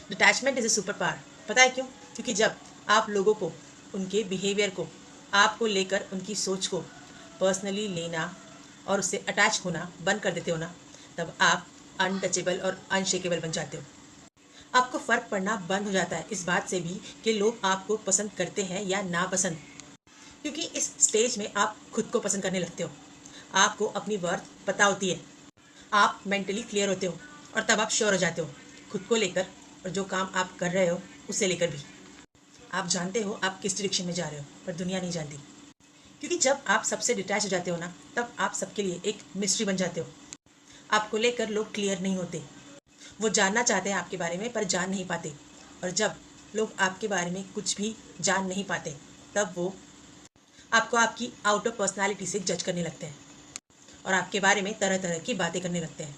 Detachment is a super power. पता है क्यों? क्योंकि जब आप लोगों को, उनके बिहेवियर को, आपको लेकर उनकी सोच को पर्सनली लेना और उससे अटैच होना बंद कर देते हो ना, तब आप अनटचेबल और अनशेकेबल बन जाते हो। आपको फ़र्क पड़ना बंद हो जाता है इस बात से भी कि लोग आपको पसंद करते हैं या नापसंद, क्योंकि इस स्टेज में आप खुद को पसंद करने लगते हो। आपको अपनी वर्थ पता होती है, आप मेंटली क्लियर होते हो और तब आप श्योर हो जाते हो खुद को लेकर और जो काम आप कर रहे हो उसे लेकर भी। आप जानते हो आप किस डायरेक्शन में जा रहे हो, पर दुनिया नहीं जानती। क्योंकि जब आप सबसे डिटैच हो जाते हो ना, तब आप सबके लिए एक मिस्ट्री बन जाते हो। आपको लेकर लोग क्लियर नहीं होते। वो जानना चाहते हैं आपके बारे में पर जान नहीं पाते। और जब लोग आपके बारे में कुछ भी जान नहीं पाते, तब वो आपको आपकी आउटर पर्सनालिटी से जज करने लगते हैं और आपके बारे में तरह तरह की बातें करने लगते हैं,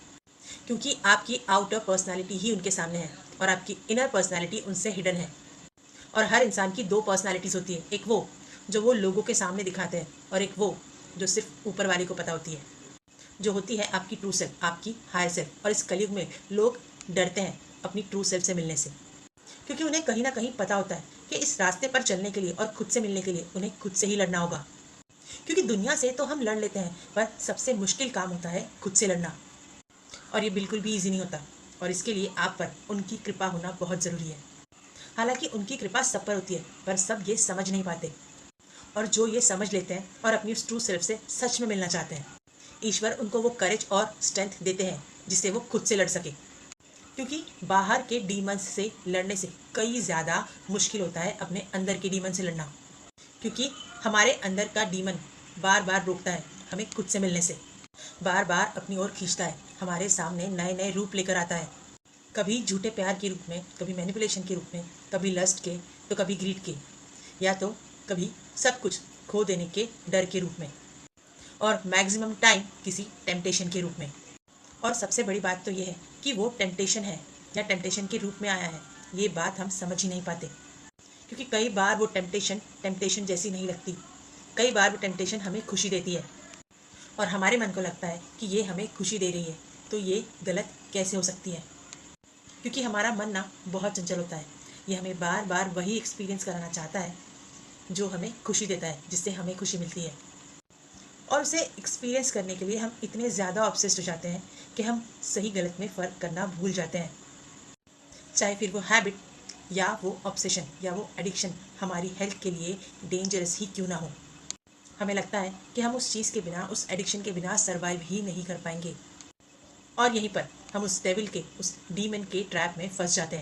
क्योंकि आपकी आउटर पर्सनालिटी ही उनके सामने है और आपकी इनर पर्सनालिटी उनसे हिडन है। और हर इंसान की दो पर्सनालिटीज़ होती है, एक वो जो वो लोगों के सामने दिखाते हैं और एक वो जो सिर्फ ऊपर वाले को पता होती है, जो होती है आपकी ट्रू सेल्फ, आपकी हायर सेल्फ। और इस कलयुग में लोग डरते हैं अपनी ट्रू सेल्फ से मिलने से, क्योंकि उन्हें कहीं ना कहीं पता होता है कि इस रास्ते पर चलने के लिए और खुद से मिलने के लिए उन्हें खुद से ही लड़ना होगा। क्योंकि दुनिया से तो हम लड़ लेते हैं, पर सबसे मुश्किल काम होता है खुद से लड़ना, और ये बिल्कुल भी ईजी नहीं होता। और इसके लिए आप पर उनकी कृपा होना बहुत ज़रूरी है। हालांकि उनकी कृपा सब पर होती है, पर सब ये समझ नहीं पाते। और जो ये समझ लेते हैं और अपनी ट्रू सेल्फ से सच में मिलना चाहते हैं, ईश्वर उनको वो करेज और स्ट्रेंथ देते हैं जिससे वो खुद से लड़ सके। क्योंकि बाहर के डीमंस से लड़ने से कई ज़्यादा मुश्किल होता है अपने अंदर के डीमन से लड़ना। क्योंकि हमारे अंदर का डीमन बार बार रोकता है हमें खुद से मिलने से, बार बार अपनी ओर खींचता है, हमारे सामने नए नए रूप लेकर आता है। कभी झूठे प्यार के रूप में, कभी मैनिपुलेशन के रूप में, कभी लस्ट के, तो कभी ग्रीड के, या तो कभी सब कुछ खो देने के डर के रूप में, और मैक्सिमम टाइम किसी टेम्पटेशन के रूप में। और सबसे बड़ी बात तो यह है कि वो टेम्पटेशन है या टेम्पटेशन के रूप में आया है, ये बात हम समझ ही नहीं पाते। क्योंकि कई बार वो टेम्पटेशन टेम्पटेशन जैसी नहीं लगती। कई बार वो टेम्पटेशन हमें खुशी देती है और हमारे मन को लगता है कि ये हमें खुशी दे रही है, तो ये गलत कैसे हो सकती है। क्योंकि हमारा मन ना बहुत चंचल होता है, ये हमें बार बार वही एक्सपीरियंस कराना चाहता है जो हमें खुशी देता है, जिससे हमें खुशी मिलती है। और उसे एक्सपीरियंस करने के लिए हम इतने ज़्यादा ऑब्सेस्ड हो जाते हैं कि हम सही गलत में फ़र्क करना भूल जाते हैं। चाहे फिर वो हैबिट या वो ऑब्सेशन या वो एडिक्शन हमारी हेल्थ के लिए डेंजरस ही क्यों ना हो, हमें लगता है कि हम उस चीज़ के बिना, उस एडिक्शन के बिना सर्वाइव ही नहीं कर पाएंगे। और यहीं पर हम उस डेविल के, उस डीमन के ट्रैप में फंस जाते हैं।